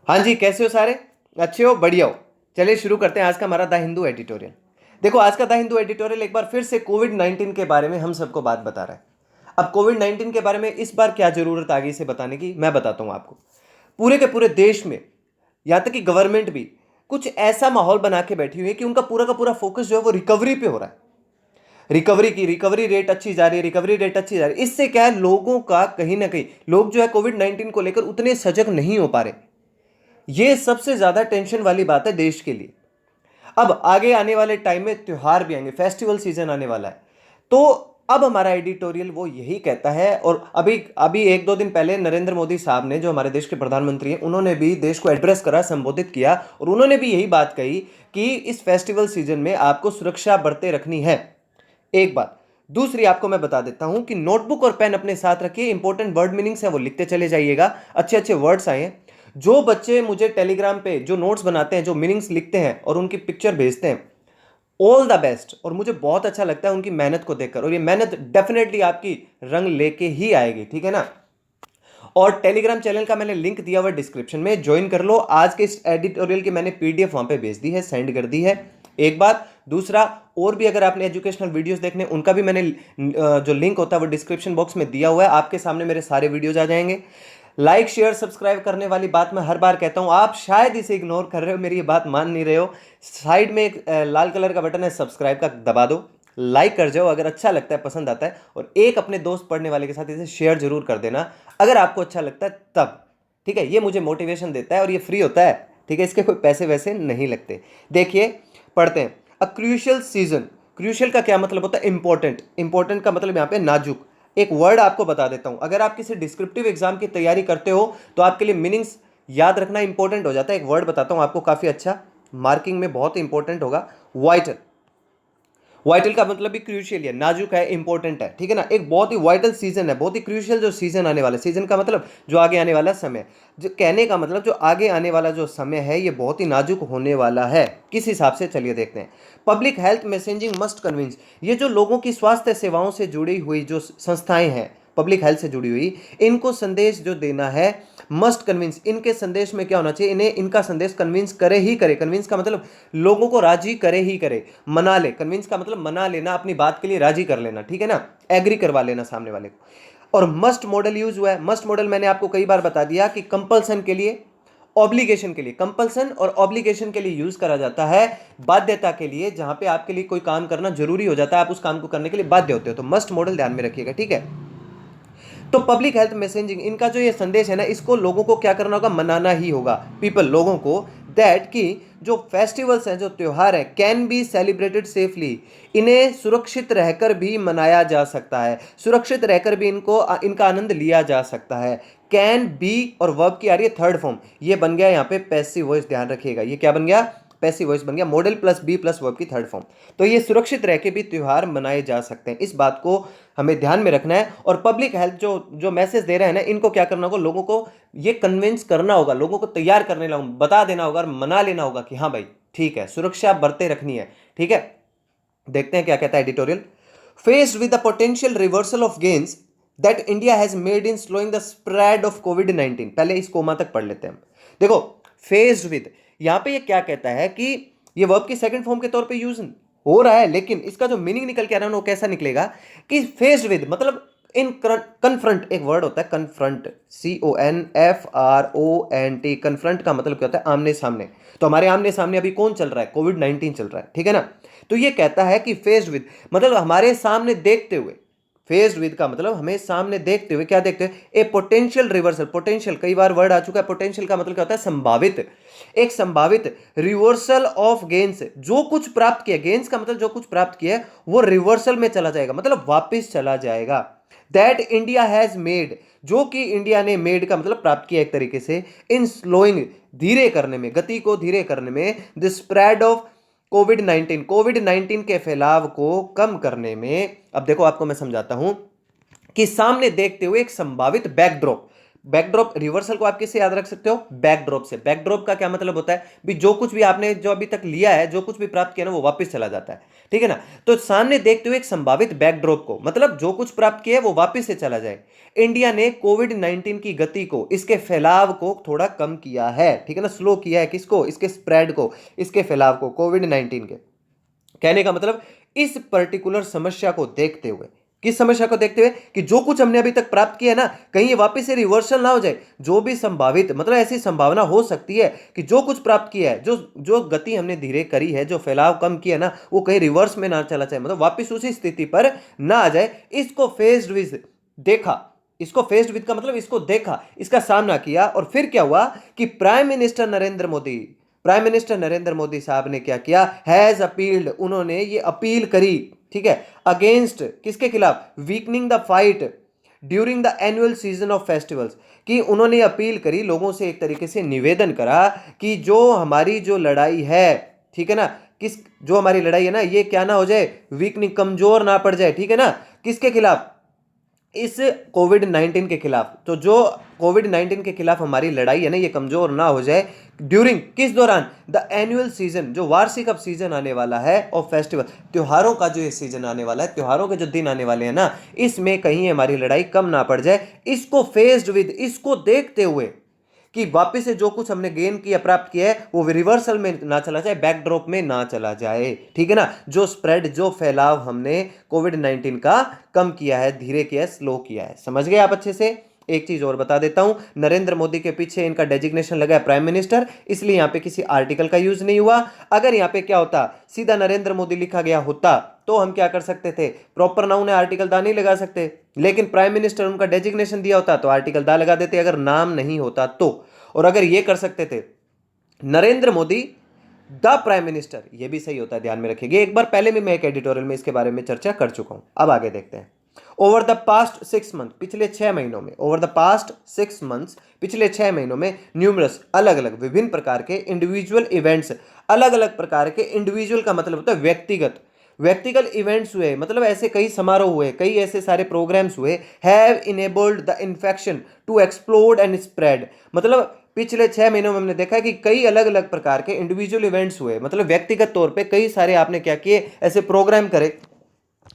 हाँ जी, कैसे हो सारे? अच्छे हो? बढ़िया हो? चलिए शुरू करते हैं आज का हमारा द हिंदू एडिटोरियल। देखो, आज का द हिंदू एडिटोरियल एक बार फिर से कोविड-19 के बारे में हम सबको बात बता रहा है। अब कोविड-19 के बारे में इस बार क्या जरूरत आ गई इसे बताने की, मैं बताता हूं आपको। पूरे के पूरे देश में, यहां तक कि गवर्नमेंट भी कुछ ऐसा माहौल बना के बैठी हुई है कि उनका पूरा का पूरा फोकस जो है वो रिकवरी पे हो रहा है। रिकवरी रेट अच्छी जा रही है, रिकवरी रेट अच्छी जा रही है। इससे क्या है, लोगों का कहीं ना कहीं लोग जो है कोविड-19 को लेकर उतने सजग नहीं हो पा रहे। ये सबसे ज्यादा टेंशन वाली बात है देश के लिए। अब आगे आने वाले टाइम में त्योहार भी आएंगे, फेस्टिवल सीजन आने वाला है। तो अब हमारा एडिटोरियल वो यही कहता है, और अभी अभी एक दो दिन पहले नरेंद्र मोदी साहब ने, जो हमारे देश के प्रधानमंत्री हैं, उन्होंने भी देश को एड्रेस करा, संबोधित किया, और उन्होंने भी यही बात कही कि इस फेस्टिवल सीजन में आपको सुरक्षा बरते रखनी है। एक बात। दूसरी आपको मैं बता देता हूं कि नोटबुक और पेन अपने साथ रखिए, इंपॉर्टेंट वर्ड मीनिंग्स है वो लिखते चले जाइएगा। अच्छे अच्छे वर्ड्स आए हैं। जो बच्चे मुझे टेलीग्राम पे जो नोट्स बनाते हैं, जो मीनिंग्स लिखते हैं और उनकी पिक्चर भेजते हैं, ऑल द बेस्ट। और मुझे बहुत अच्छा लगता है उनकी मेहनत को देखकर, और ये मेहनत डेफिनेटली आपकी रंग लेके ही आएगी, ठीक है ना। और टेलीग्राम चैनल का मैंने लिंक दिया हुआ डिस्क्रिप्शन में, ज्वाइन कर लो। आज के इस एडिटोरियल की मैंने पीडीएफ वहां पे भेज दी है, सेंड कर दी है। एक बात। दूसरा, और भी अगर आपने एजुकेशनल वीडियोस देखने, उनका भी मैंने जो लिंक होता है वो डिस्क्रिप्शन बॉक्स में दिया हुआ है। आपके सामने मेरे सारे वीडियोज आ जाएंगे। लाइक शेयर सब्सक्राइब करने वाली बात मैं हर बार कहता हूं, आप शायद इसे इग्नोर कर रहे हो, मेरी ये बात मान नहीं रहे हो। साइड में एक लाल कलर का बटन है, सब्सक्राइब का, दबा दो। लाइक कर जाओ अगर अच्छा लगता है, पसंद आता है, और एक अपने दोस्त पढ़ने वाले के साथ इसे शेयर जरूर कर देना अगर आपको अच्छा लगता है तब। ठीक है, ये मुझे मोटिवेशन देता है और ये फ्री होता है। ठीक है, इसके कोई पैसे वैसे नहीं लगते। देखिए, पढ़ते हैं। A crucial season. क्रूशियल का क्या मतलब होता है? इंपॉर्टेंट। इंपॉर्टेंट का मतलब यहां पे नाजुक। एक वर्ड आपको बता देता हूं, अगर आप किसी डिस्क्रिप्टिव एग्जाम की तैयारी करते हो तो आपके लिए मीनिंग्स याद रखना इंपॉर्टेंट हो जाता है। एक वर्ड बताता हूं आपको, काफी अच्छा, मार्किंग में बहुत इंपॉर्टेंट होगा। वाइटल। वाइटल का मतलब भी क्रूशियल है, नाजुक है, इंपॉर्टेंट है, ठीक है ना। एक बहुत ही वाइटल सीजन है, बहुत ही क्रूशियल जो सीजन आने वाला है। सीजन का मतलब जो आगे आने वाला समय, जो कहने का मतलब जो आगे आने वाला जो समय है ये बहुत ही नाजुक होने वाला है। किस हिसाब से, चलिए देखते हैं। Public health messaging must convince. ये जो लोगों की स्वास्थ्य सेवाओं से जुड़ी हुई जो संस्थाएं हैं, पब्लिक हेल्थ से जुड़ी हुई, इनको संदेश जो देना है, मस्ट कन्विंस। इनके संदेश में क्या होना चाहिए, इन्हें इनका संदेश कन्विंस करे ही करे। कन्विंस का मतलब लोगों को राजी करे ही करे, मना ले। कन्विंस का मतलब मना लेना, अपनी बात के लिए राजी कर लेना, ठीक है ना, एग्री करवा लेना सामने वाले को। और मस्ट मॉडल यूज हुआ है। मस्ट मॉडल मैंने आपको कई बार बता दिया कि कंपल्सन के लिए, ऑब्लिगेशन के लिए, कंपल्सन और ऑब्लिगेशन के लिए यूज करा जाता है। बाध्यता के लिए, जहां पे आपके लिए कोई काम करना जरूरी हो जाता है, आप उस काम को करने के लिए बाध्य होते हो, तो मस्ट मॉडल ध्यान में रखिएगा, ठीक है। तो पब्लिक हेल्थ मैसेजिंग, इनका जो ये संदेश है ना, इसको लोगों को क्या करना होगा, मनाना ही होगा। पीपल, लोगों को, दैट कि जो फेस्टिवल्स हैं, जो त्योहार है, कैन बी सेलिब्रेटेड सेफली। इन्हें सुरक्षित रहकर भी मनाया जा सकता है, सुरक्षित रहकर भी इनका आनंद लिया जा सकता है। कैन बी और वर्ब की आ रही है थर्ड फॉर्म, ये बन गया यहाँ पे पैसिव वॉइस, ध्यान रखिएगा। ये क्या बन गया, पैसिव वॉइस बन गया, modal plus be plus verb की थर्ड फॉर्म। तो ये सुरक्षित रह के भी त्योहार मनाए जा सकते हैं, इस बात को हमें ध्यान में रखना है। और पब्लिक हेल्थ जो जो मैसेज दे रहे हैं ना, इनको क्या करना होगा, लोगों को ये कन्विंस करना होगा, लोगों को तैयार करने होगा, बता देना होगा और मना लेना होगा कि हाँ भाई ठीक है, सुरक्षा बरते रखनी है, ठीक है। देखते हैं क्या कहता है editorial. Faced with the potential reversal of gains that India has made in slowing the spread of कोविड-19। पहले इस कोमा तक पढ़ लेते हैं। देखो, फेस्ड विद, यहां पे ये क्या कहता है कि ये वर्ब की सेकंड फॉर्म के तौर पे यूज हो रहा है, लेकिन इसका जो मीनिंग निकल के आ रहा है वो कैसा निकलेगा कि फेस्ड विद मतलब इन कन्फ्रंट, एक वर्ड होता है कन्फ्रंट, CONFRONT। कन्फ्रंट का मतलब क्या होता है, आमने सामने। तो हमारे आमने सामने अभी कौन चल रहा है, कोविड-19 चल रहा है, ठीक है ना। तो ये कहता है कि फेस्ड विद मतलब हमारे सामने देखते हुए, फेस्ड विद का मतलब हमें सामने देखते हुए, क्या देखते हुए, ए पोटेंशियल रिवर्सल। पोटेंशियल कई बार वर्ड आ चुका है, पोटेंशियल का मतलब क्या होता है, संभावित। एक संभावित रिवर्सल ऑफ गेन्स, जो कुछ प्राप्त किया, गेन्स का मतलब जो कुछ प्राप्त किया वो रिवर्सल में चला जाएगा, मतलब वापस चला जाएगा। दैट इंडिया हैज मेड, जो कि इंडिया ने, मेड का मतलब प्राप्त किया एक तरीके से, इन स्लोइंग, धीरे करने में, गति को धीरे करने में, द स्प्रेड ऑफ कोविड-19, कोविड-19 के फैलाव को कम करने में। अब देखो आपको मैं समझाता हूं कि सामने देखते हुए एक संभावित बैकड्रॉप, बैकड्रॉप, रिवर्सल को आप किससे याद रख सकते हो? बैकड्रॉप से। बैकड्रॉप का क्या मतलब होता है? भी जो कुछ भी आपने जो अभी तक लिया है, जो कुछ भी प्राप्त किया ना, वो वापस चला जाता है, ठीक है ना। तो सामने देखते हुए एक संभावित बैकड्रॉप को, मतलब जो कुछ प्राप्त किया है वो वापस से चला जाए। इंडिया ने कोविड 19 की गति को, इसके फैलाव को थोड़ा कम किया है, ठीक है ना, स्लो किया है। किसको? इसके स्प्रेड को, इसके फैलाव को, कोविड 19 के। कहने का मतलब इस पर्टिकुलर समस्या को देखते हुए, किस समस्या को देखते हुए कि जो कुछ हमने अभी तक प्राप्त किया है ना, कहीं ये वापस से रिवर्सल ना हो जाए। जो भी संभावित, मतलब ऐसी संभावना हो सकती है कि जो कुछ प्राप्त किया है, जो जो गति हमने धीरे करी है, जो फैलाव कम किया ना, वो कहीं रिवर्स में ना चला जाए, मतलब वापस उसी स्थिति पर ना आ जाए। इसको फेस्ड विद देखा, इसको फेस्ड विद का मतलब इसको देखा, इसका सामना किया। और फिर क्या हुआ कि प्राइम मिनिस्टर नरेंद्र मोदी साहब ने क्या किया? हैज अपील्ड, उन्होंने ये अपील करी, ठीक है, अगेंस्ट, किसके खिलाफ? Weakening the fight during the annual season of festivals. कि उन्होंने अपील करी, लोगों से एक तरीके से निवेदन करा कि जो हमारी जो लड़ाई है, ठीक है ना, जो हमारी लड़ाई है ना, ये क्या ना हो जाए, वीकनिंग, कमजोर ना पड़ जाए, ठीक है ना। किसके खिलाफ? इस कोविड 19 के खिलाफ। तो जो कोविड 19 के खिलाफ हमारी लड़ाई है ना, ये कमजोर ना हो जाए ड्यूरिंग, किस दौरान? द एनुअल सीजन, जो वार्षिक अब सीजन आने वाला है, और फेस्टिवल, त्योहारों का जो ये सीजन आने वाला है, त्योहारों के जो दिन आने वाले हैं ना, इसमें कहीं हमारी लड़ाई कम ना पड़ जाए। इसको फेस्ड विद, इसको देखते हुए कि वापस से जो कुछ हमने गेन किया, प्राप्त किया है, वो रिवर्सल में ना चला जाए, बैकड्रॉप में ना चला जाए, ठीक है ना। जो स्प्रेड, जो फैलाव हमने कोविड 19 का कम किया है, धीरे किया है, स्लो किया है। समझ गए आप अच्छे से? एक चीज और बता देता हूं, नरेंद्र मोदी के पीछे इनका डेजिग्नेशन लगा है प्राइम मिनिस्टर, इसलिए यहां पे किसी आर्टिकल का यूज नहीं हुआ। अगर यहां पे क्या होता, सीधा नरेंद्र मोदी लिखा गया होता, तो हम क्या कर सकते थे? प्रॉपर नाउन है, आर्टिकल दा नहीं लगा सकते। लेकिन प्राइम मिनिस्टर उनका डेजिग्नेशन दिया होता तो आर्टिकल दा लगा देते, अगर नाम नहीं होता तो। और अगर ये कर सकते थे Narendra Modi the prime minister, ये भी सही होता है, ध्यान में रखिएगा। एक बार पहले भी मैं एक एडिटोरियल में इसके बारे में चर्चा कर चुका हूं। अब आगे देखते हैं। ओवर द पास्ट 6 मंथ, पिछले 6 महीनों में, ओवर द पास्ट 6 मंथ्स, पिछले 6 महीनों में, न्यूमरस, अलग अलग, विभिन्न प्रकार के इंडिविजुअल इवेंट्स, अलग अलग प्रकार के, इंडिविजुअल का मतलब होता है व्यक्तिगत, व्यक्तिगत इवेंट्स हुए, मतलब ऐसे कई समारोह हुए, कई ऐसे सारे प्रोग्राम्स हुए, have enabled the infection to explode and spread. मतलब पिछले 6 महीनों में हमने देखा है कि कई अलग अलग प्रकार के इंडिविजुअल इवेंट्स हुए, मतलब व्यक्तिगत तौर पे कई सारे आपने क्या किए, ऐसे प्रोग्राम करे,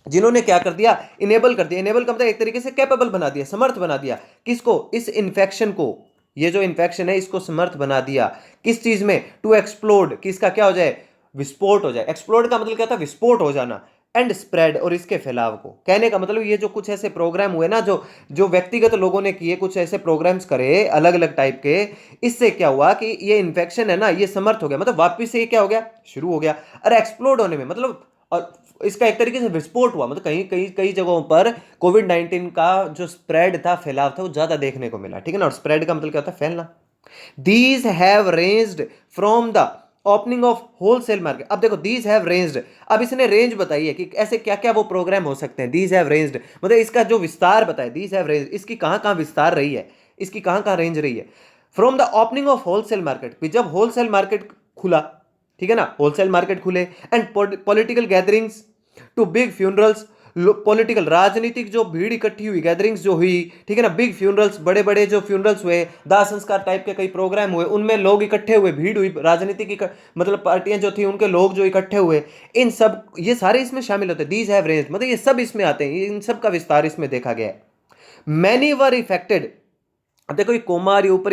जिन्होंने क्या कर दिया? इनेबल कर दिया। इनेबल का मतलब एक तरीके से कैपेबल बना दिया, समर्थ बना दिया। किसको? इस इन्फेक्शन को, ये जो इन्फेक्शन है, इसको समर्थ बना दिया। किस चीज में? टू एक्सप्लोड, किसका क्या हो जाए? विस्फोट हो जाए। एक्सप्लोड का मतलब क्या था? विस्फोट हो जाना। एंड स्प्रेड, और इसके फैलाव को। कहने का मतलब ये जो कुछ ऐसे प्रोग्राम हुए ना, जो जो व्यक्तिगत लोगों ने किए, कुछ ऐसे प्रोग्राम्स करे अलग अलग टाइप के, इससे क्या हुआ कि ये इन्फेक्शन है ना, ये समर्थ हो गया, मतलब वापिस से ये क्या हो गया? शुरू हो गया। और एक्सप्लोड होने में मतलब, और इसका एक तरीके से विस्फोट हुआ, मतलब कहीं कहीं कई जगहों पर कोविड 19 का जो स्प्रेड था, फैलाव था, वो ज्यादा देखने को मिला, ठीक है ना। और स्प्रेड का मतलब क्या होता है? फैलना। These have ranged from the opening of wholesale market. अब देखो, दीज हैव रेंज्ड, अब इसने रेंज बताई है कि ऐसे क्या क्या वो प्रोग्राम हो सकते हैं। दीज हैव रेंज्ड मतलब इसका जो विस्तार बताया, दीज हैव रेंज्ड, इसकी कहां कहां विस्तार रही है, इसकी कहां कहां रेंज रही है। From the opening of wholesale market, जब होलसेल मार्केट खुला, ठीक है ना, होलसेल मार्केट खुले, and political gatherings to big funerals, political, राजनीतिक जो भीड़ इकट्ठी हुई, गैदरिंग्स जो हुई, ठीक है ना, बिग फ्यूनरल्स, बड़े बड़े जो फ्यूनरल्स हुए, दाह संस्कार टाइप के कई प्रोग्राम हुए, उनमें लोग इकट्ठे हुए, भीड़ हुई, राजनीतिक मतलब पार्टियां जो थी, उनके लोग जो इकट्ठे हुए, इन सब, ये सारे इसमें शामिल होते हैं। दीज हैव रेंज मतलब ये सब इसमें आते हैं, इन सब का विस्तार इसमें देखा गया है। मैनी वर इफेक्टेड, अब देखो ये कोमा और ऊपर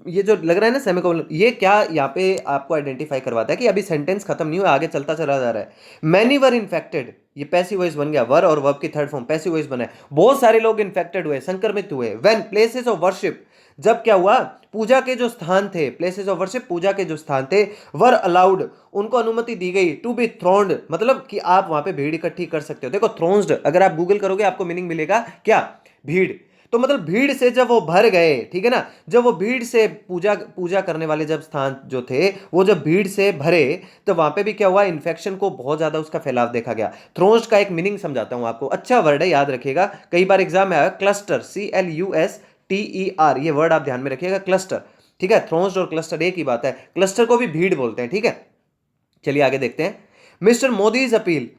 ये जो लग रहा है ना सेमीकोलन, ये क्या यहाँ पे आपको आइडेंटिफाई करवाता है कि अभी सेंटेंस खत्म नहीं हुआ, आगे चलता चला जा रहा है। मैनी वर इन्फेक्टेड, ये पैसिव वॉइस बन गया, वर और वर्ब की थर्ड फॉर्म, पैसिव वॉइस बना है। बहुत सारे लोग इन्फेक्टेड हुए, संक्रमित हुए। व्हेन प्लेसेस ऑफ वर्शिप, जब क्या हुआ? पूजा के जो स्थान थे, प्लेसेस ऑफ वर्शिप, पूजा के जो स्थान थे, वर अलाउड, उनको अनुमति दी गई, टू बी थ्रोन्ड, मतलब कि आप वहां पे भीड़ इकट्ठी कर सकते हो। देखो थ्रोन्ड, अगर आप गूगल करोगे आपको मीनिंग मिलेगा क्या? भीड़। तो मतलब भीड़ से जब वो भर गए, ठीक है ना, जब वो भीड़ से पूजा पूजा करने वाले जब स्थान जो थे, वो जब भीड़ से भरे, तो वहां पे भी क्या हुआ? इन्फेक्शन को बहुत ज्यादा उसका फैलाव देखा गया। थ्रोन्ड का एक मीनिंग समझाता हूं आपको, अच्छा वर्ड है, याद रखिएगा, कई बार एग्जाम में आया। क्लस्टर, CLUSTER, ये वर्ड आप ध्यान में रखिएगा, क्लस्टर, ठीक है। थ्रोन्ड और क्लस्टर एक ही बात है, क्लस्टर को भी भीड़ बोलते हैं, ठीक है। चलिए आगे देखते हैं। मिस्टर मोदी अपील,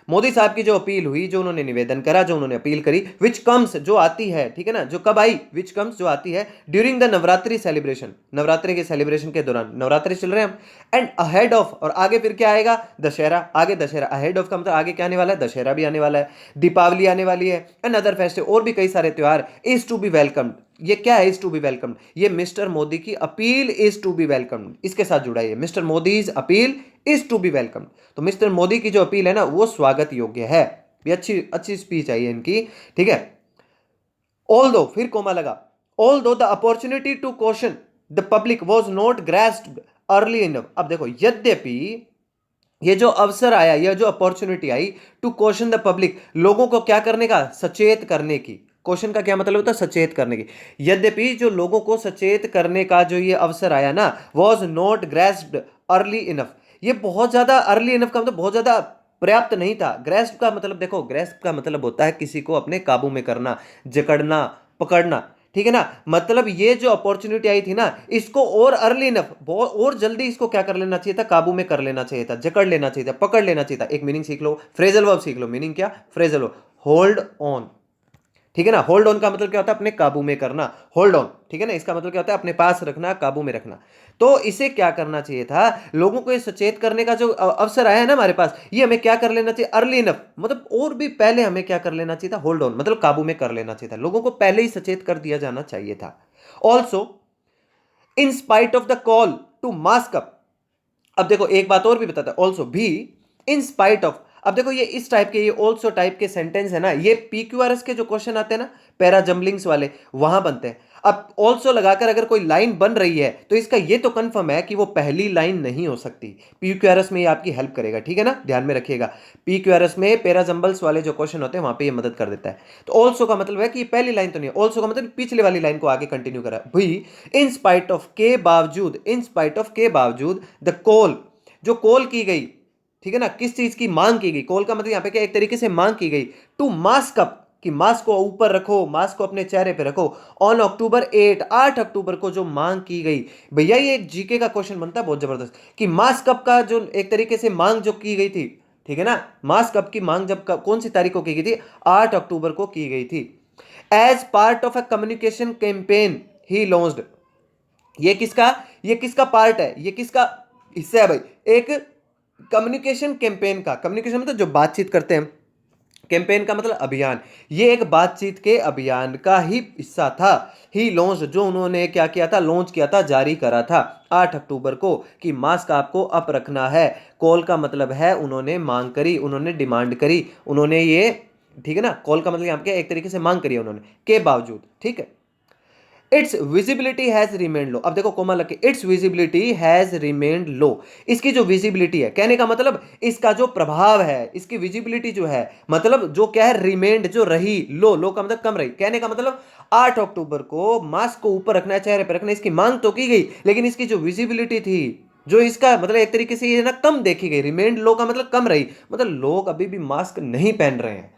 मोदी साहब की जो अपील हुई, जो उन्होंने निवेदन करा, जो उन्होंने अपील करी, विच कम्स जो आती है, ठीक है ना, जो कब आई, विच कम्स जो आती है during the Navratri celebration, Navratri के सेलिब्रेशन के दौरान, नवरात्रि चल रहे हैं हम, एंड अहेड ऑफ, और आगे फिर क्या आएगा, दशहरा, आगे दशहरा, अहेड ऑफ का मतलब आगे क्या आने वाला है, दशहरा भी आने वाला है, दीपावली आने वाली है, एंड अदर फेस्टिवल, और भी कई सारे त्योहार, इज टू बी वेलकम्ड। ये क्या है इज टू बी वेलकम्ड, ये मिस्टर मोदी की appeal is to be welcomed, इसके साथ जुड़ा है, mister Modi's appeal is to be welcomed. तो मिस्टर मोदी की जो अपील है ना वो स्वागत योग्य है, ये अच्छी अच्छी स्पीच आई है इनकी, ठीक है। ऑल दो, फिर कोमा लगा, although the opportunity to question the public was not grasped early enough. अब देखो, यद्यपि ये जो अवसर आया, यह जो अपॉर्चुनिटी आई टू क्वेश्चन द पब्लिक, लोगों को क्या करने का, सचेत करने की। क्वेश्चन का क्या मतलब होता है, सचेत करने की। यद्यपि जो लोगों को सचेत करने का जो ये अवसर आया ना, वॉज नॉट ग्रेस्प्ड अर्ली इनफ, ये बहुत ज्यादा अर्ली इनफ का मतलब बहुत ज्यादा पर्याप्त नहीं था। ग्रेस्प का मतलब देखो, ग्रेस्प का मतलब होता है किसी को अपने काबू में करना, जकड़ना, पकड़ना, ठीक है ना। मतलब ये जो अपॉर्चुनिटी आई थी ना, इसको और अर्ली इनफ, बहुत और जल्दी इसको क्या कर लेना चाहिए था, काबू में कर लेना चाहिए था, जकड़ लेना चाहिए था, पकड़ लेना चाहिए था। एक मीनिंग सीख लो, फ्रेजल वर्ब सीख लो। मीनिंग क्या, फ्रेजल वर्ब, होल्ड ऑन, ठीक है ना। होल्ड ऑन का मतलब क्या होता है, अपने काबू में करना, होल्ड ऑन, ठीक है ना। इसका मतलब क्या होता है, अपने पास रखना, काबू में रखना। तो इसे क्या करना चाहिए था, लोगों को ये सचेत करने का जो अवसर आया है ना हमारे पास, ये हमें क्या कर लेना चाहिए, अर्ली इनफ, मतलब और भी पहले हमें क्या कर लेना चाहिए था, होल्ड ऑन, मतलब काबू में कर लेना चाहिए था, लोगों को पहले ही सचेत कर दिया जाना चाहिए था। Also in spite of the call to mask up, अब देखो एक बात और भी बताता है, ऑल्सो भी, इन स्पाइट ऑफ। अब देखो ये इस टाइप के, ये ऑल्सो टाइप के सेंटेंस है ना, ये पीक्यूआरएस के जो क्वेश्चन आते हैं ना, पैरा जम्बलिंग्स वाले, वहां बनते हैं। अब ऑल्सो लगाकर अगर कोई लाइन बन रही है तो इसका ये तो कंफर्म है कि वो पहली लाइन नहीं हो सकती। पीक्यूआरएस में ये आपकी हेल्प करेगा, ठीक है ना, ध्यान में रखिएगा। पीक्यूआरएस में पैरा जम्बल्स वाले जो क्वेश्चन होते हैं वहां पे ये मदद कर देता है। तो ऑल्सो का मतलब है कि ये पहली लाइन तो नहीं है, ऑल्सो का मतलब पिछले वाली लाइन को आगे कंटिन्यू करा भाई। इन स्पाइट ऑफ के बावजूद, इन स्पाइट ऑफ के बावजूद, द कॉल, जो कॉल की गई, ठीक है ना, किस चीज की मांग की गई, कॉल का मतलब यहां पे क्या, एक तरीके से मांग की गई, टू मास्क अप, कि मास्क को ऊपर रखो, मास्क को अपने चेहरे पे रखो। ऑन अक्टूबर 8, 8 अक्टूबर को जो मांग की गई, भैया ये एक जीके का क्वेश्चन बनता है बहुत जबरदस्त, कि मास्क अप का जो एक तरीके से मांग जो की गई थी, ठीक है ना, मास्क अप की मांग जब कौन सी तारीख को की गई थी, 8 अक्टूबर को की गई थी। As part of a communication campaign he launched, ये किसका पार्ट है, ये किसका हिस्सा है भाई, एक कम्युनिकेशन कैंपेन का। कम्युनिकेशन मतलब जो बातचीत करते हैं, कैंपेन का मतलब अभियान, ये एक बातचीत के अभियान का ही हिस्सा था। ही लॉन्च, जो उन्होंने क्या किया था, लॉन्च किया था, जारी करा था 8 अक्टूबर को, कि मास्क आपको अप रखना है। कॉल का मतलब है उन्होंने मांग करी, उन्होंने डिमांड करी, उन्होंने ये, ठीक है ना, कॉल का मतलब यहाँ पे एक तरीके से मांग करी है उन्होंने, के बावजूद, ठीक है। इट्स विजिबिलिटी हैज रिमेन्ड लो, अब देखो कोमा लग के, इट्स विजिबिलिटी हैज रिमेन्ड लो, इसकी जो विजिबिलिटी है, कहने का मतलब इसका जो प्रभाव है, इसकी विजिबिलिटी जो है, मतलब जो क्या है, रिमेन्ड जो रही, लो का मतलब कम रही, कहने का मतलब 8 अक्टूबर को मास्क को ऊपर रखना है, चेहरे पर रखना, इसकी मांग तो की गई, लेकिन इसकी जो विजिबिलिटी थी, जो इसका मतलब एक तरीके से ये ना कम देखी गई। रिमेन्ड लो का मतलब कम रही, मतलब लोग अभी भी मास्क नहीं पहन रहे हैं,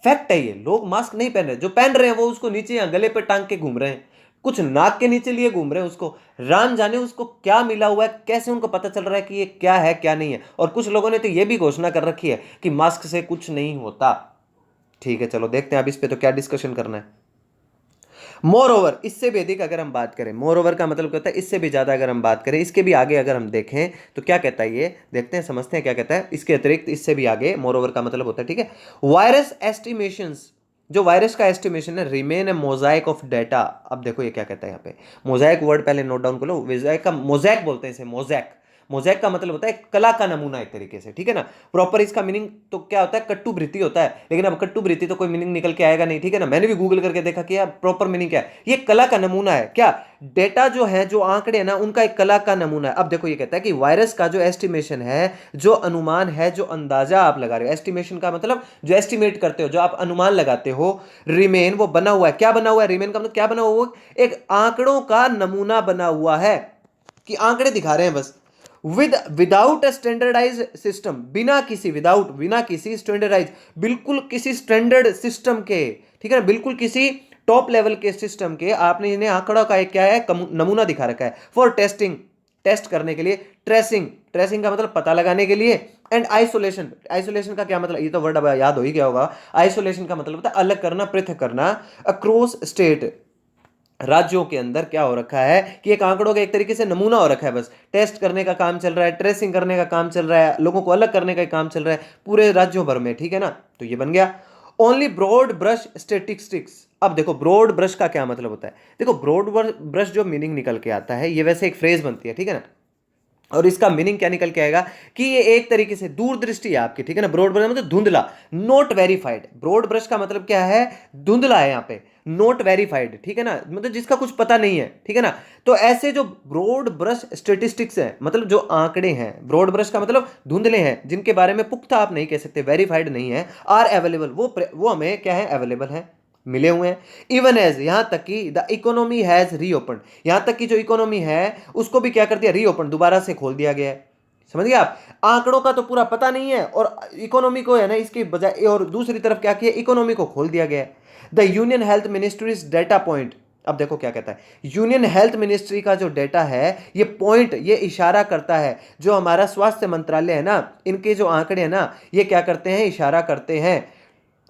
फैक्ट है ये, लोग मास्क नहीं पहन रहे, जो पहन रहे हैं वो उसको नीचे या गले पे टांग के घूम रहे हैं, कुछ नाक के नीचे लिए घूम रहे हैं उसको, राम जाने उसको क्या मिला हुआ है, कैसे उनको पता चल रहा है कि ये क्या है क्या नहीं है। और कुछ लोगों ने तो ये भी घोषणा कर रखी है कि मास्क से कुछ नहीं होता। ठीक है, चलो देखते हैं अब इस पे तो क्या डिस्कशन करना है। मोर ओवर, इससे भी अधिक अगर हम बात करें, मोर ओवर का मतलब कहता है इससे भी ज्यादा अगर हम बात करें, इसके भी आगे अगर हम देखें तो क्या कहता है ये, देखते हैं, समझते हैं क्या कहता है। इसके अतिरिक्त इससे भी आगे मोर ओवर का मतलब होता है, ठीक है, वायरस एस्टिमेशंस, जो वायरस का एस्टिमेशन है, remain A Mosaic of data. अब देखो ये क्या कहता है यहाँ पे, मोजाइक वर्ड पहले नोट डाउन कर लो, मोजाइक का मोजैक बोलते हैं इसे, मोजैक। मोजैक का मतलब होता है कला का नमूना एक तरीके से, ठीक है ना। प्रॉपर इसका मीनिंग तो क्या होता है, कट्टुवृत्ति होता है, लेकिन अब कट्टुवृत्ति तो कोई मीनिंग निकल के आएगा नहीं, ठीक है ना। मैंने भी गूगल करके देखा कि यार प्रॉपर मीनिंग क्या है, ये कला का नमूना है। क्या डेटा जो है, जो आंकड़े है ना, उनका एक कला का नमूना है। अब देखो ये कहता है कि वायरस का जो एस्टिमेशन है, जो अनुमान है, जो अंदाजा आप लगा रहे हो, एस्टिमेशन का मतलब जो एस्टिमेट करते हो, जो आप अनुमान लगाते हो, रिमेन वो बना हुआ है, क्या बना हुआ है, रिमेन का मतलब क्या बना हुआ है, एक आंकड़ों का नमूना बना हुआ है, कि आंकड़े दिखा रहे हैं बस, विदाउट स्टैंडर्डाइज सिस्टम, बिना किसी स्टैंडर्डाइज, बिल्कुल किसी स्टैंडर्ड सिस्टम के, ठीक है ना, बिल्कुल किसी टॉप लेवल के सिस्टम के आपने इन्हें आंकड़ा का एक क्या है, नमूना दिखा रखा है, फॉर टेस्टिंग, टेस्ट करने के लिए, ट्रेसिंग, ट्रेसिंग का मतलब पता लगाने के लिए, एंड आइसोलेशन, आइसोलेशन का क्या मतलब, ये तो वर्ड अब याद हो ही गया होगा। आइसोलेशन का मतलब होता है अलग करना, पृथक करना। अक्रॉस स्टेट, राज्यों के अंदर क्या हो रखा है कि एक आंकड़ों का एक तरीके से नमूना हो रखा है, बस टेस्ट करने का काम चल रहा है, ट्रेसिंग करने का काम चल रहा है, लोगों को अलग करने का काम चल रहा है पूरे राज्यों भर में, ठीक है ना। तो ये बन गया ओनली ब्रॉड ब्रश स्टेटिस्टिक्स। अब देखो ब्रॉड ब्रश का क्या मतलब होता है, देखो ब्रॉड ब्रश जो मीनिंग निकल के आता है, ये वैसे एक फ्रेज बनती है, ठीक है ना, और इसका मीनिंग क्या निकल के आएगा कि ये एक तरीके से दूरदृष्टि है आपकी, ठीक है ना। ब्रॉड ब्रश मतलब धुंधला, नॉट वेरीफाइड। ब्रॉड ब्रश का मतलब क्या है, धुंधला है यहाँ पे, नॉट वेरीफाइड, ठीक है ना, मतलब जिसका कुछ पता नहीं है, ठीक है ना। तो ऐसे जो ब्रॉड ब्रश स्टेटिस्टिक्स है, मतलब जो आंकड़े हैं, ब्रॉड ब्रश का मतलब धुंधले हैं, जिनके बारे में पुख्ता आप नहीं कह सकते, वेरीफाइड नहीं है, आर अवेलेबल, वो हमें क्या है, अवेलेबल है, मिले हुए हैं। इवन एज, यहां तक कि द इकोनॉमी हैज रीओपन, यहां तक कि जो इकोनॉमी है उसको भी क्या कर दिया, रीओपन, दोबारा से खोल दिया गया है। समझ गए आप, आंकड़ों का तो पूरा पता नहीं है और इकोनॉमी को है ना इसके बजाय, और दूसरी तरफ क्या किया, इकोनॉमी को खोल दिया गया है। The union health ministries data point, अब देखो क्या कहता है, यूनियन हेल्थ मिनिस्ट्री का जो डेटा है, ये पॉइंट, ये इशारा करता है, जो हमारा स्वास्थ्य मंत्रालय है ना, इनके जो आंकड़े हैं ना, ये क्या करते हैं, इशारा करते हैं।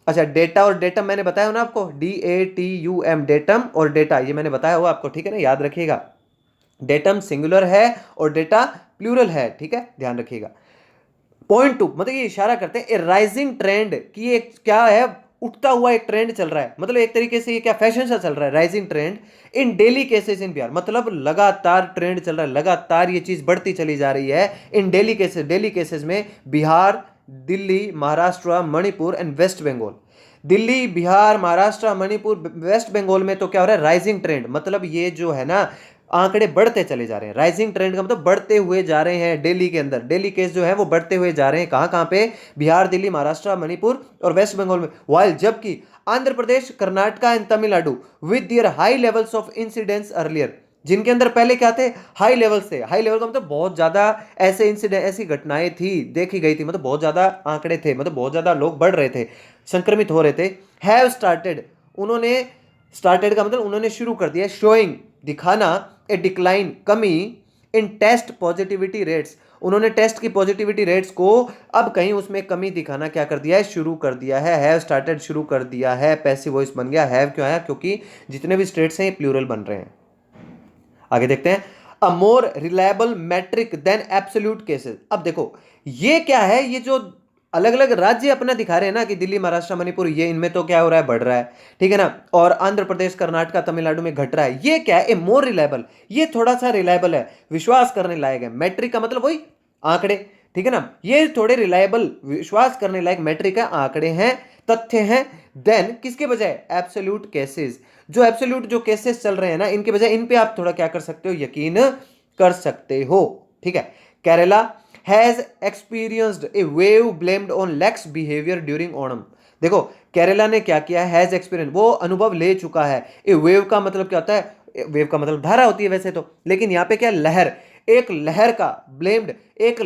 अच्छा, डेटा और डेटम मैंने बताया हो ना आपको, DATUM, डेटम और डेटा, ये मैंने बताया हुआ आपको, ठीक है ना, याद रखिएगा। डेटम सिंगुलर है और डेटा प्लूरल है, ठीक है, ध्यान रखिएगा। पॉइंट टू मतलब ये इशारा करते हैं राइजिंग ट्रेंड की, एक क्या है, उठता हुआ एक ट्रेंड चल रहा है, मतलब एक तरीके से ये क्या फैशन सा चल रहा है, rising trend in daily cases in Bihar, मतलब लगातार ट्रेंड चल रहा है, लगातार ये चीज बढ़ती चली जा रही है in daily cases, daily cases में Bihar, Delhi, Maharashtra, Manipur and West Bengal. Delhi, Bihar, Maharashtra, Manipur, West Bengal में तो क्या हो रहा है, राइजिंग ट्रेंड, मतलब ये जो है ना आंकड़े बढ़ते चले जा रहे हैं। राइजिंग ट्रेंड का मतलब बढ़ते हुए जा रहे हैं, दिल्ली के अंदर डेली केस जो है वो बढ़ते हुए जा रहे हैं, कहां कहां पे, बिहार, दिल्ली, महाराष्ट्र, मणिपुर और वेस्ट बंगाल में। वाइल जबकि Andhra Pradesh, Karnataka and Tamil Nadu with their high levels of incidence earlier, जिनके अंदर पहले क्या थे, हाई लेवल से, हाई लेवल का मतलब बहुत ज्यादा ऐसे इंसिडेंट, ऐसी घटनाएं थी, देखी गई थी, मतलब बहुत ज्यादा आंकड़े थे, मतलब बहुत ज्यादा लोग बढ़ रहे थे, संक्रमित हो रहे थे। हैव स्टार्टेड, उन्होंने, स्टार्टेड का मतलब उन्होंने शुरू कर दिया, शोइंग, दिखाना, ए डिक्लाइन, कमी इन टेस्ट पॉजिटिविटी रेट्स, उन्होंने टेस्ट की पॉजिटिविटी रेट्स को अब कहीं उसमें कमी दिखाना क्या कर दिया है, शुरू कर दिया है। हैव स्टार्टेड शुरू कर दिया है, पैसिव वॉइस बन गया। हैव क्यों आया, क्योंकि जितने भी स्टेट्स हैं ये प्लूरल बन रहे हैं। आगे देखते हैं, a more reliable metric than absolute cases. अब देखो ये क्या है, ये जो अलग अलग राज्य अपना दिखा रहे हैं ना कि दिल्ली, महाराष्ट्र, मणिपुर, ये इनमें तो क्या हो रहा है, बढ़ रहा है, ठीक है ना, और आंध्र प्रदेश, कर्नाटका, तमिलनाडु में घट रहा है, ये क्या है, ए मोर रिलायबल, ये थोड़ा सा रिलायबल है, विश्वास करने लायक है। मैट्रिक का मतलब वही आंकड़े, ठीक है ना, ये थोड़े रिलायबल, विश्वास करने लायक मैट्रिक है, आंकड़े हैं, तथ्य हैं, देन किसके बजाय, एब्सोल्यूट केसेस, जो एब्सोल्यूट जो केसेस चल रहे हैं ना इनके बजाय इन पे आप थोड़ा क्या कर सकते हो, यकीन कर सकते हो, ठीक है। Kerala has experienced A wave blamed on lakhs behaviour during Onam. देखो केरला ने क्या किया, हैज एक्सपीरियंस, वो अनुभव ले चुका है। ए वेव का मतलब क्या होता है, वेव का मतलब धारा होती है वैसे तो, लेकिन यहां पे क्या, लहर, एक लहर का, ब्लेम्ड, एक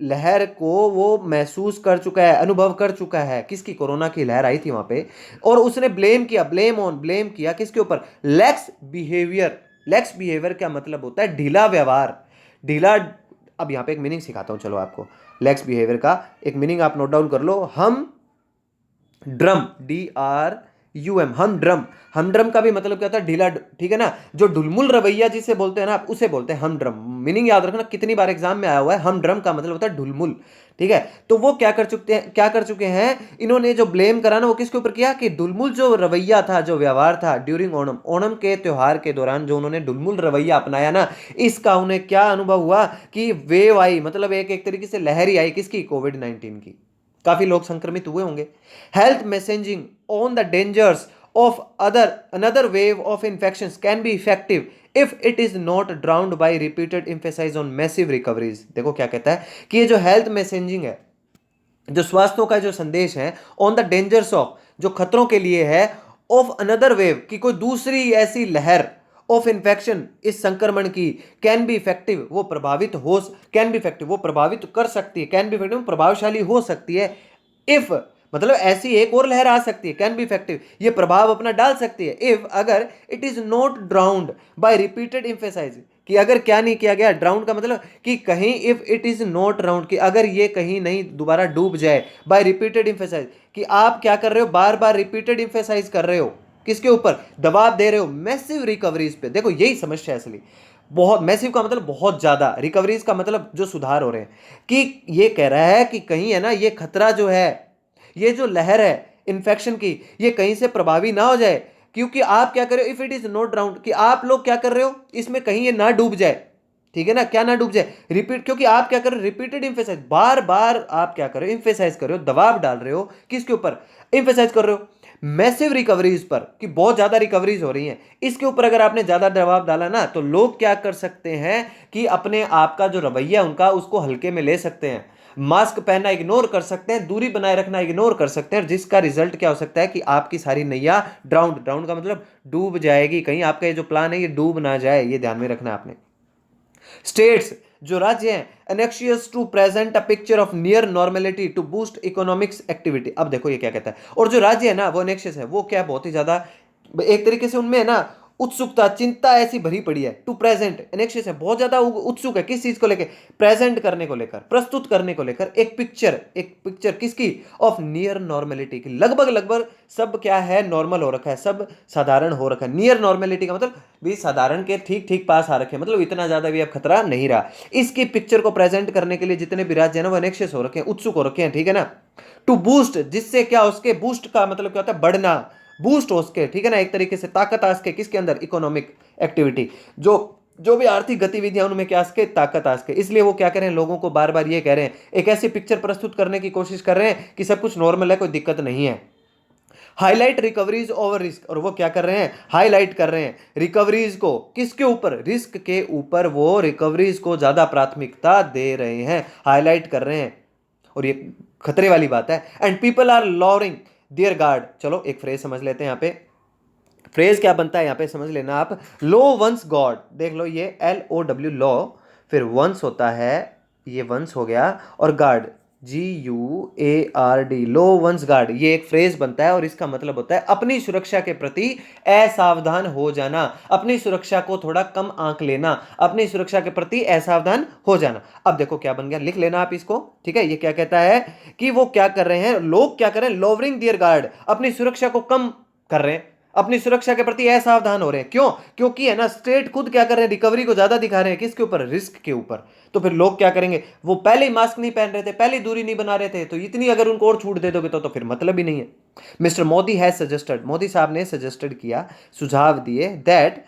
लहर को वो महसूस कर चुका है, अनुभव कर चुका है, किसकी, कोरोना की लहर आई थी वहां पे, और उसने ब्लेम किया, ब्लेम ऑन, ब्लेम किया किसके ऊपर, लैक्स बिहेवियर। लैक्स बिहेवियर क्या मतलब होता है, ढीला व्यवहार, ढीला। अब यहां पे एक मीनिंग सिखाता हूं चलो आपको, लैक्स बिहेवियर का एक मीनिंग आप नोट डाउन कर लो। हम ड्रम, DRUM, हम ड्रम का भी मतलब क्या होता है, ढीला, ठीक है ना, जो ढुलमुल रवैया जिसे बोलते हैं ना आप, उसे बोलते हैं हम ड्रम। मीनिंग याद रखना, कितनी बार एग्जाम में आया हुआ है, हम ड्रम का मतलब होता है ढुलमुल, ठीक है। तो वो क्या कर चुके हैं, क्या कर चुके हैं इन्होंने, जो ब्लेम करा ना वो किसके ऊपर किया, कि ढुलमुल जो रवैया था, जो व्यवहार था ड्यूरिंग ओणम, ओणम के त्योहार के दौरान जो उन्होंने ढुलमुल रवैया अपनाया ना, इसका उन्हें क्या अनुभव हुआ कि वेव आई, मतलब एक एक तरीके से लहरी आई, किसकी, कोविड-19 की, काफी लोग संक्रमित हुए होंगे। Health messaging on the dangers of another wave of infections can be effective if it is not drowned by repeated emphasise on massive recoveries. देखो क्या कहता है कि ये जो हेल्थ मैसेजिंग है, जो स्वास्थ्य का जो संदेश है, ऑन द डेंजर्स ऑफ, जो खतरों के लिए है, ऑफ अनदर वेव, की कोई दूसरी ऐसी लहर, ऑफ इन्फेक्शन, इस संक्रमण की, कैन बी इफेक्टिव, वो प्रभावित हो, कैन बी इफेक्टिव वो प्रभावित कर सकती है, कैन बी इफेक्टिव प्रभावशाली हो सकती है, इफ मतलब ऐसी एक और लहर आ सकती है, कैन बी इफेक्टिव ये प्रभाव अपना डाल सकती है, इफ अगर it is not drowned by repeated emphasise, कि अगर क्या नहीं किया गया, ड्राउन का मतलब कि कहीं if it is not round, कि अगर ये कहीं नहीं दोबारा डूब जाए, बाय रिपीटेड इम्फेसाइज, कि आप क्या कर रहे हो, बार बार रिपीटेड इम्फेसाइज कर रहे हो, किसके ऊपर, दबाव दे रहे हो मैसिव रिकवरीज पे। देखो यही समस्या है असली, बहुत मैसिव का मतलब बहुत ज्यादा, रिकवरीज का मतलब जो सुधार हो रहे हैं, कि ये कह रहा है कि कहीं है ना ये खतरा जो है, ये जो लहर है इन्फेक्शन की, ये कहीं से प्रभावी ना हो जाए, क्योंकि आप क्या कर रहे हो, if it is not drowned, कि आप लोग क्या कर रहे हो, इसमें कहीं ये ना डूब जाए, ठीक है ना, क्या ना डूब जाए, रिपीट, क्योंकि आप क्या कर रहे हो, रिपीटेड इंफेसाइज, बार बार आप क्या कर रहे हो, इंफेसाइज कर रहे हो, दबाव डाल रहे हो, किसके ऊपर, इंफेसाइज कर रहे हो मैसिव रिकवरीज पर, कि बहुत ज्यादा रिकवरीज हो रही हैं, इसके ऊपर अगर आपने ज्यादा दबाव डाला ना, तो लोग क्या कर सकते हैं कि अपने आप का जो रवैया उनका उसको हल्के में ले सकते हैं, मास्क पहनना इग्नोर कर सकते हैं, दूरी बनाए रखना इग्नोर कर सकते हैं, जिसका रिजल्ट क्या हो सकता है कि आपकी सारी नैया ड्राउंड, ड्राउंड का मतलब डूब जाएगी, कहीं आपका ये जो प्लान है ये डूब ना जाए, ये ध्यान में रखना आपने। स्टेट्स जो राज्य हैं, anxious to present a picture of near normality to boost economics activity. अब देखो ये क्या कहता है, और जो राज्य है ना वो एनेक्शियस है, वो क्या बहुत ही ज्यादा एक तरीके से उनमें है ना उत्सुकता, चिंता ऐसी भरी पड़ी है, टू प्रेजेंट, एनेक्शियस है, बहुत ज्यादा उत्सुक है, किस चीज को लेकर, प्रेजेंट करने को लेकर, प्रस्तुत करने को लेकर एक पिक्चर, एक पिक्चर किसकी, ऑफ नियर नॉर्मेलिटी की, लगभग लगभग सब क्या है, नॉर्मल हो रखा है, सब साधारण हो रखा है, नियर नॉर्मेलिटी का मतलब भी साधारण के ठीक ठीक पास आ रखे हैं, मतलब इतना ज्यादा भी अब खतरा नहीं रहा, इसकी पिक्चर को प्रेजेंट करने के लिए जितने भी राज्य है ना वो एनेक्शियस हो रखे हैं, उत्सुक हो रखे हैं, ठीक है ना, टू बूस्ट, जिससे क्या, उसके बूस्ट का मतलब क्या होता है, बढ़ना, बूस्ट हो सके, ठीक है ना, एक तरीके से ताकत आ सके, किसके अंदर, इकोनॉमिक एक्टिविटी, जो जो भी आर्थिक गतिविधियां उनमें क्या आ सके, ताकत आ सके, इसलिए वो क्या करें, लोगों को बार बार ये कह रहे हैं, एक ऐसी पिक्चर प्रस्तुत करने की कोशिश कर रहे हैं कि सब कुछ नॉर्मल है, कोई दिक्कत नहीं है, हाईलाइट रिकवरीज ओवर रिस्क, और वो क्या कर रहे हैं, हाईलाइट कर रहे हैं रिकवरीज को, किसके ऊपर, रिस्क के ऊपर, वो रिकवरीज को ज्यादा प्राथमिकता दे रहे हैं, हाईलाइट कर रहे हैं, और ये खतरे वाली बात है। And people are lowering their guard, चलो एक फ्रेज समझ लेते हैं यहाँ पे, फ्रेज क्या बनता है यहाँ पे समझ लेना आप, लो वंस गॉड, देख लो ये LOW लॉ, फिर वंस होता है, ये वंस हो गया, और गार्ड GUARD, लो वंस गार्ड, ये एक फ्रेज बनता है और इसका मतलब होता है अपनी सुरक्षा के प्रति असावधान हो जाना, अपनी सुरक्षा को थोड़ा कम आंक लेना, अपनी सुरक्षा के प्रति असावधान हो जाना। अब देखो क्या बन गया, लिख लेना आप इसको, ठीक है, ये क्या कहता है कि वो क्या कर रहे हैं, लोग क्या कर रहे हैं, लोवरिंग देयर गार्ड, अपनी सुरक्षा को कम कर रहे हैं, अपनी सुरक्षा के प्रति असावधान हो रहे हैं, क्यों, क्योंकि है ना स्टेट खुद क्या कर रहे हैं, रिकवरी को ज्यादा दिखा रहे हैं, किसके ऊपर, रिस्क के ऊपर, तो फिर लोग क्या करेंगे, वो पहले ही मास्क नहीं पहन रहे थे, पहले ही दूरी नहीं बना रहे थे, तो इतनी अगर उनको और छूट दे दोगे तो फिर मतलब ही नहीं है। Mister Modi has suggested, Modi साहब ने सजेस्टेड किया, सुझाव दिए, that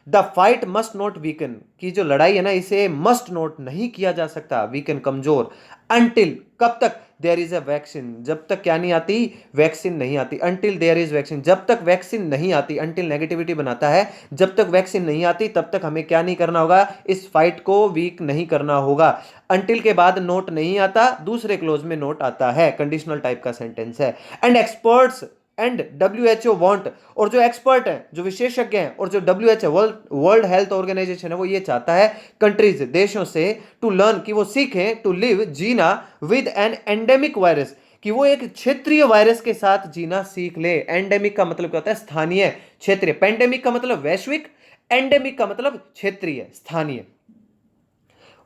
the fight must not weaken, की जो लड़ाई है ना इसे मस्ट नॉट नहीं किया जा सकता, वीकन कमजोर, अंटिल, कब तक, देयर इज अ वैक्सीन, जब तक क्या नहीं आती, वैक्सीन नहीं आती, अंटिल देयर इज वैक्सीन, जब तक वैक्सीन नहीं आती, अंटिल नेगेटिविटी बनाता है, जब तक वैक्सीन नहीं आती तब तक हमें क्या नहीं करना होगा, इस फाइट को वीक नहीं करना होगा। अंटिल के बाद नोट नहीं आता, दूसरे क्लोज में नोट आता है, कंडीशनल टाइप का सेंटेंस है। And experts and WHO want, और जो एक्सपर्ट हैं, जो विशेषज्ञ हैं, और जो WHO वर्ल्ड हेल्थ ऑर्गेनाइजेशन है, वो ये चाहता है कंट्रीज, देशों से, टू लर्न, कि वो सीखें, टू लिव, जीना, विद एन एंडेमिक वायरस, कि वो एक क्षेत्रीय वायरस के साथ जीना सीख ले। एंडेमिक का मतलब क्या होता है, स्थानीय, क्षेत्रीय, पेंडेमिक का मतलब वैश्विक, एंडेमिक का मतलब क्षेत्रीय, स्थानीय,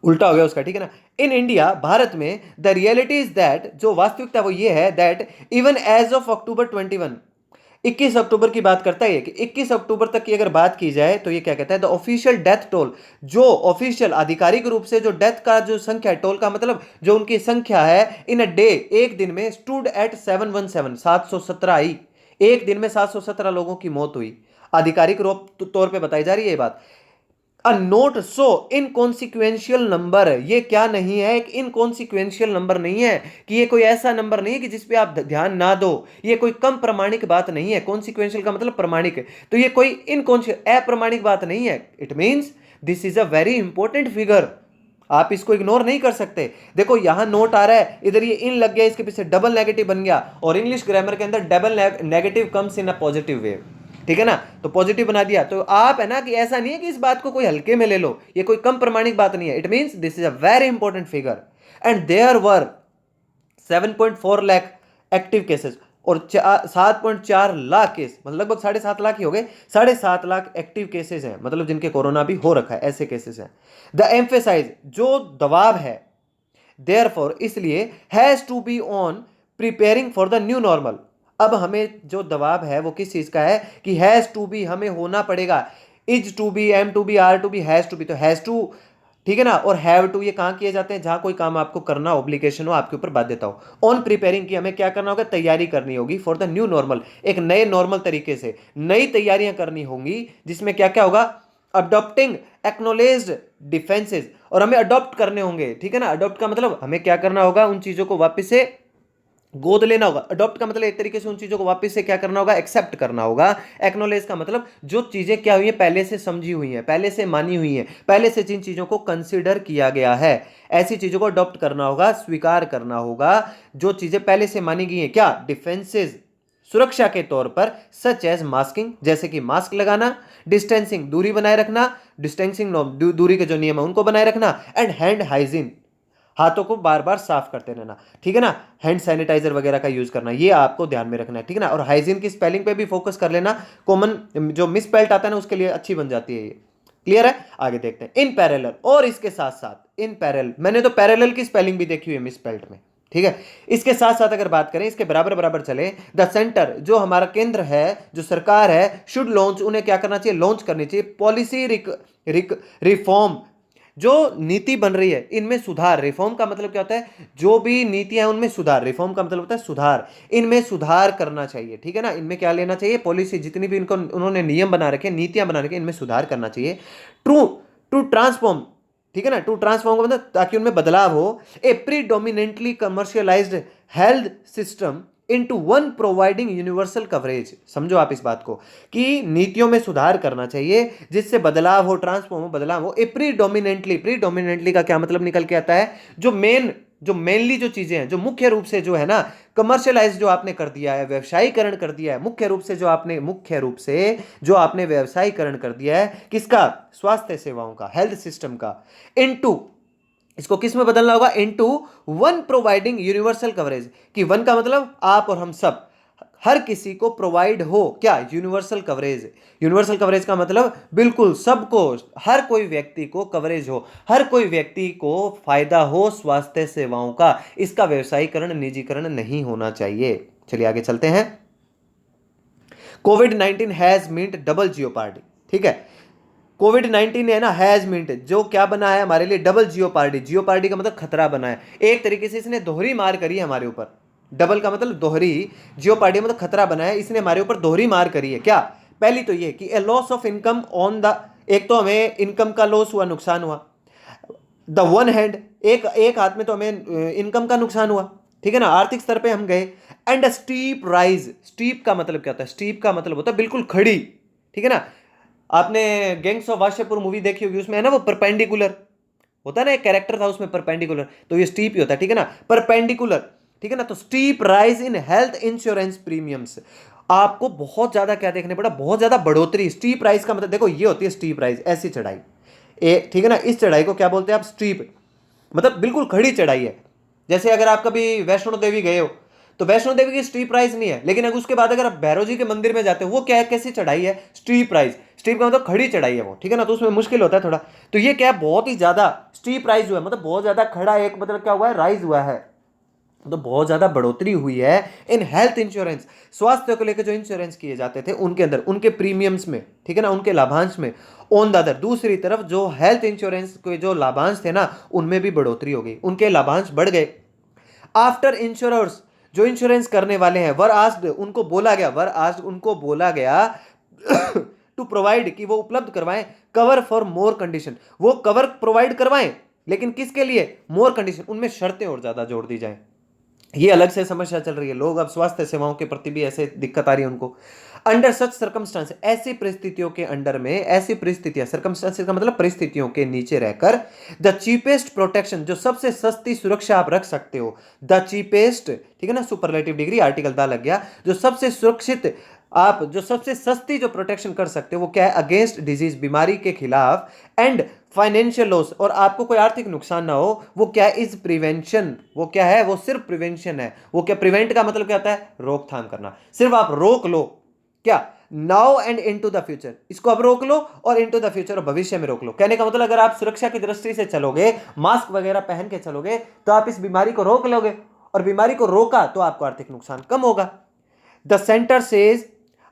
उल्टा हो गया उसका, ठीक है ना। इन इंडिया, भारत में, द रियलिटी इज दैट, जो वास्तविकता वो ये है, that even as of October 21, 21 अक्टूबर की बात करता है कि 21 अक्टूबर तक की अगर बात की जाए तो ये क्या कहता है, द ऑफिशियल डेथ टोल, जो ऑफिशियल आधिकारिक रूप से जो डेथ का जो संख्या है, टोल का मतलब जो उनकी संख्या है, इन अ डे, एक दिन में, स्टूड एट 717, 717 आई, एक दिन में 717 लोगों की मौत हुई, आधिकारिक रूप तौर पे बताई जा रही है ये बात। A note so inconsequential number, ये क्या नहीं है, एक इनकॉन्सिक्वेंशियल नंबर नहीं है, कि ये कोई ऐसा नंबर नहीं है कि जिसपे आप ध्यान ना दो, ये कोई कम प्रमाणिक बात नहीं है, कॉन्सिक्वेंशियल का मतलब प्रमाणिक, तो ये कोई अप्रमाणिक बात नहीं है, it means this is a very important figure, आप इसको इग्नोर नहीं कर सकते। देखो यहां नोट आ रहा है, इधर ये इन लग गया, इसके पीछे डबल नेगेटिव बन गया, और इंग्लिश ग्रामर के अंदर double negative comes in a positive way, ठीक है ना, तो पॉजिटिव बना दिया, तो आप है ना कि ऐसा नहीं है कि इस बात को कोई हल्के में ले लो, ये कोई कम प्रमाणिक बात नहीं है, it means this is a very important figure. And there were 7.4 lakh active cases, और 7.4 लाख केस, मतलब लगभग 7.5 लाख ही हो गए, 7.5 लाख एक्टिव केसेस हैं, मतलब जिनके कोरोना भी हो रखा है, ऐसे केसेस हैं। द एम्फेसाइज, जो दबाव है, देयरफॉर, इसलिए, has to be on preparing for the new normal. अब हमें जो दबाव है वो किस चीज का है कि हैज टू बी, हमें होना पड़ेगा, is to be, am to be, are to be, has to be, तो हैज टू, ठीक है ना, और हैव टू ये कहां किए जाते हैं, जहां कोई काम आपको करना, ऑब्लिगेशन हो, आपके ऊपर बाध्यता हो। ऑन प्रिपेयरिंग की, हमें क्या करना होगा, तैयारी करनी होगी फॉर द न्यू नॉर्मल, एक नए नॉर्मल तरीके से नई तैयारियां करनी होंगी, जिसमें क्या क्या होगा, अडॉप्टिंग एक्नोलेज्ड डिफेंसेस, और हमें अडॉप्ट करने होंगे, ठीक है ना। अडॉप्ट का मतलब हमें क्या करना होगा, उन चीजों को वापस से गोद लेना होगा। अडॉप्ट का मतलब एक तरीके से उन चीजों को वापस से क्या करना होगा, एक्सेप्ट करना होगा। एक्नोलेज का मतलब जो चीजें क्या हुई है, पहले से समझी हुई हैं, पहले से मानी हुई हैं, पहले से जिन चीजों को कंसिडर किया गया है, ऐसी चीजों को अडॉप्ट करना होगा, स्वीकार करना होगा। जो चीजें पहले से मानी गई हैं, क्या, डिफेंसेस, सुरक्षा के तौर पर, सच एज मास्किंग, जैसे कि मास्क लगाना, डिस्टेंसिंग, दूरी बनाए रखना, डिस्टेंसिंग दूरी के जो नियम है उनको बनाए रखना, एंड हैंड हाइजीन, हाथों को बार बार साफ करते रहना, ठीक है ना, हैंड सैनिटाइजर वगैरह का यूज करना, ये आपको ध्यान में रखना है, ठीक है ना। और हाइजीन की स्पेलिंग पे भी फोकस कर लेना, कॉमन जो मिसस्पेल्ड आता है ना उसके लिए अच्छी बन जाती है ये। क्लियर है, आगे देखते हैं। इन पैरेलल, और इसके साथ साथ, इन पैरेलल, मैंने तो पैरेलल की स्पेलिंग भी देखी हुई है मिसस्पेल्ड में, ठीक है। इसके साथ साथ अगर बात करें, इसके बराबर बराबर चले, द सेंटर, जो हमारा केंद्र है, जो सरकार है, शुड लॉन्च, उन्हें क्या करना चाहिए, लॉन्च करनी चाहिए, पॉलिसी रिफॉर्म, जो नीति बन रही है इनमें सुधार। रिफॉर्म का मतलब क्या होता है, जो भी नीतियां हैं उनमें सुधार, रिफॉर्म का मतलब होता है सुधार, इनमें सुधार करना चाहिए, ठीक है ना। इनमें क्या लेना चाहिए, पॉलिसी, जितनी भी इनको उन्होंने नियम बना रखे, नीतियां बना रखे, इनमें सुधार करना चाहिए। ट्रू टू ट्रांसफॉर्म, ठीक है ना, टू ट्रांसफॉर्म का मतलब ताकि उनमें बदलाव हो, a predominantly commercialised health system into one providing universal coverage. समझो आप इस बात को कि नीतियों में सुधार करना चाहिए जिससे बदलाव हो, ट्रांसफॉर्म हो, बदलाव हो। ए प्रीडोमिनेंटली, प्रीडोमिनेंटली का क्या मतलब निकल के आता है, जो मेनली जो चीजें हैं, जो मुख्य रूप से जो है ना, कमर्शियलाइज जो आपने कर दिया है, व्यवसायीकरण कर दिया है, मुख्य रूप से जो आपने व्यवसायीकरण कर दिया है, किसका, स्वास्थ्य सेवाओं का, हेल्थ सिस्टम का, इनटू, इसको किस में बदलना होगा, into one providing universal coverage, कि वन का मतलब आप और हम सब, हर किसी को प्रोवाइड हो, क्या, यूनिवर्सल कवरेज। यूनिवर्सल कवरेज का मतलब बिल्कुल सबको, हर कोई व्यक्ति को कवरेज हो, हर कोई व्यक्ति को फायदा हो स्वास्थ्य सेवाओं का, इसका व्यवसायीकरण, निजीकरण नहीं होना चाहिए। चलिए आगे चलते हैं। कोविड-19 हैज मींट डबल जियोपार्डी, ठीक है। कोविड-19 है ना, हैज मींट, जो क्या बना है हमारे लिए, डबल जियोपार्डी। जियोपार्डी का मतलब खतरा बना है, एक तरीके से इसने दोहरी मार करी है हमारे ऊपर। डबल का मतलब दोहरी, जियोपार्डी मतलब खतरा बना है, इसने हमारे ऊपर दोहरी मार करी है। क्या, पहली तो ये कि a loss of income on the, एक तो हमें इनकम का लॉस हुआ, नुकसान हुआ, द वन हैंड, एक हाथ में तो हमें इनकम का नुकसान हुआ, ठीक है ना, आर्थिक स्तर पे हम गए। एंड स्टीप राइज, स्टीप का मतलब क्या होता है, स्टीप का मतलब होता है बिल्कुल खड़ी, ठीक है ना। आपने गैंग्स ऑफ वासेपुर मूवी देखी होगी, उसमें है ना वो परपेंडिकुलर होता है ना, एक कैरेक्टर था उसमें परपेंडिकुलर, तो ये स्टीप ही होता है, ठीक है ना, परपेंडिकुलर, ठीक है ना। तो steep rise in health insurance premiums, आपको बहुत ज्यादा क्या देखने पड़ा, बहुत ज्यादा बढ़ोतरी। स्टीप राइज का मतलब देखो ये होती है स्टीप राइज, ऐसी चढ़ाई, ठीक है ना, इस चढ़ाई को क्या बोलते हैं आप, स्टीप, मतलब बिल्कुल खड़ी चढ़ाई है। जैसे अगर आप कभी वैष्णो देवी गए हो, तो वैष्णो देवी की स्टीप राइज नहीं है, लेकिन अगर उसके बाद अगर आप भैरव जी के मंदिर में जाते हो, वो क्या है, कैसी चढ़ाई है, स्टीप राइज। स्टीप का मतलब खड़ी चढ़ाई है वो, ठीक है ना, तो उसमें मुश्किल होता है थोड़ा। तो ये क्या है, बहुत ही ज्यादा स्टीप राइज हुआ है, मतलब बहुत ज्यादा खड़ा, एक मतलब क्या हुआ है, राइज हुआ है, तो बहुत ज्यादा बढ़ोतरी हुई है इन हेल्थ इंश्योरेंस, स्वास्थ्य को लेकर जो इंश्योरेंस किए जाते थे उनके अंदर, उनके प्रीमियम्स में, ठीक है ना, उनके लाभांश में। ऑन द अदर, दूसरी तरफ जो हेल्थ इंश्योरेंस के जो लाभांश थे ना, उनमें भी बढ़ोतरी हो गई, उनके लाभांश बढ़ गए। आफ्टर इंश्योरर्स, जो इंश्योरेंस करने वाले हैं, वर आस्क्ड, उनको बोला गया टू प्रोवाइड, कि वो उपलब्ध करवाएं, कवर फॉर मोर कंडीशन, वो कवर प्रोवाइड करवाएं, लेकिन किसके लिए, मोर कंडीशन, उनमें शर्तें और ज्यादा जोड़ दी जाएं। ये अलग से समस्या चल रही है, लोग अब स्वास्थ्य सेवाओं के प्रति भी ऐसे दिक्कत आ रही है उनको। अंडर सच सर्कमस्टांस, ऐसी परिस्थितियों के अंडर में, ऐसी परिस्थितियां, सर्कमस्टांसेस का मतलब परिस्थितियों के नीचे रहकर, द चीपेस्ट प्रोटेक्शन, जो सबसे सस्ती सुरक्षा आप रख सकते हो, द चीपेस्ट, ठीक है ना, सुपरलेटिव डिग्री, आर्टिकल दा लग गया, जो सबसे सुरक्षित, आप जो सबसे सस्ती जो प्रोटेक्शन कर सकते हो वो क्या है, अगेंस्ट डिजीज, बीमारी के खिलाफ, एंड फाइनेंशियल लॉस और आपको कोई आर्थिक नुकसान ना हो, वो क्या है, इज प्रिवेंशन। वो क्या है, वो सिर्फ प्रिवेंशन है। वो क्या, प्रिवेंट का मतलब क्या होता है, रोकथाम करना। सिर्फ आप रोक लो, क्या, now and into the future, इसको अब रोक लो और इनटू द फ्यूचर, और भविष्य में रोक लो। कहने का मतलब अगर आप सुरक्षा की दृष्टि से चलोगे, मास्क वगैरह पहन के चलोगे, तो आप इस बीमारी को रोक लोगे, और बीमारी को रोका तो आपको आर्थिक नुकसान कम होगा। द सेंटर सेज,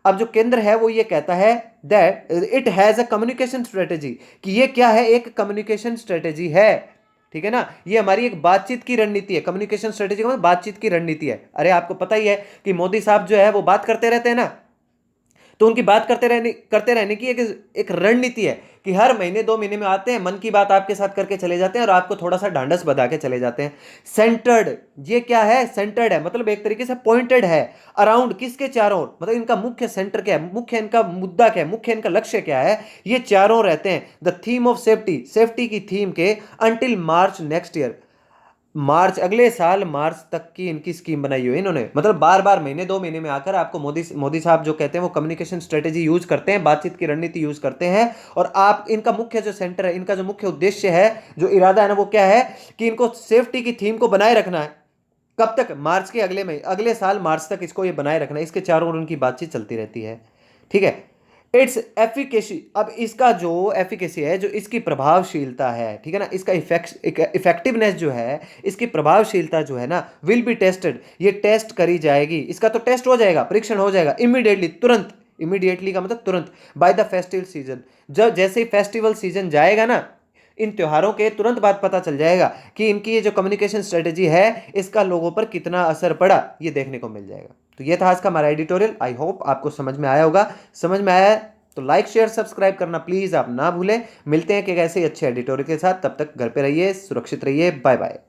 अब जो केंद्र है वो ये कहता है that it has a communication strategy, कि ये क्या है, एक कम्युनिकेशन स्ट्रेटेजी है। ठीक है ना, ये हमारी एक बातचीत की रणनीति है। कम्युनिकेशन स्ट्रेटेजी मतलब बातचीत की रणनीति है। अरे आपको पता ही है कि मोदी साहब जो है वो बात करते रहते हैं ना, तो उनकी बात करते रहने की एक रणनीति है कि हर महीने 2 महीने में आते हैं, मन की बात आपके साथ करके चले जाते हैं और आपको थोड़ा सा ढांढस बधा के चले जाते हैं। सेंटर्ड, ये क्या है, सेंटर्ड है मतलब एक तरीके से पॉइंटेड है। अराउंड, किसके चारों ओर, मतलब इनका मुख्य सेंटर क्या है, मुख्य इनका मुद्दा क्या है, मुख्य इनका लक्ष्य क्या है, ये चारों रहते हैं the theme of safety, safety की थीम के, अंटिल मार्च नेक्स्ट ईयर, मार्च, अगले साल मार्च तक की इनकी स्कीम बनाई हुई है इन्होंने। मतलब बार बार महीने 2 महीने में आकर आपको मोदी साहब जो कहते हैं वो कम्युनिकेशन स्ट्रेटेजी यूज करते हैं, बातचीत की रणनीति यूज करते हैं। और आप, इनका मुख्य जो सेंटर है, इनका जो मुख्य उद्देश्य है, जो इरादा है ना, वो क्या है कि इनको सेफ्टी की थीम को बनाए रखना है। कब तक, मार्च के अगले साल मार्च तक इसको ये बनाए रखना है। इसके चारों ओर उनकी बातचीत चलती रहती है। ठीक है, इट्स एफिकेसी, अब इसका जो एफिकेसी है, जो इसकी प्रभावशीलता है, ठीक है ना, इसका इफेक्टिवनेस जो है, इसकी प्रभावशीलता जो है ना, विल बी टेस्टेड, ये टेस्ट करी जाएगी। इसका तो टेस्ट हो जाएगा, परीक्षण हो जाएगा, इमीडिएटली, तुरंत, इमीडिएटली का मतलब तुरंत, बाय द फेस्टिवल सीजन, जब जैसे ही फेस्टिवल सीजन जाएगा ना, इन त्योहारों के तुरंत बाद पता चल जाएगा कि इनकी ये जो कम्युनिकेशन स्ट्रेटेजी है, इसका लोगों पर कितना असर पड़ा, ये देखने को मिल जाएगा। तो ये था आज का हमारा एडिटोरियल। आई होप आपको समझ में आया होगा। समझ में आया है तो लाइक शेयर सब्सक्राइब करना प्लीज आप ना भूलें। मिलते हैं कि ऐसे ही अच्छे एडिटोरियल के साथ, तब तक घर पे रहिए, सुरक्षित रहिए, बाय बाय।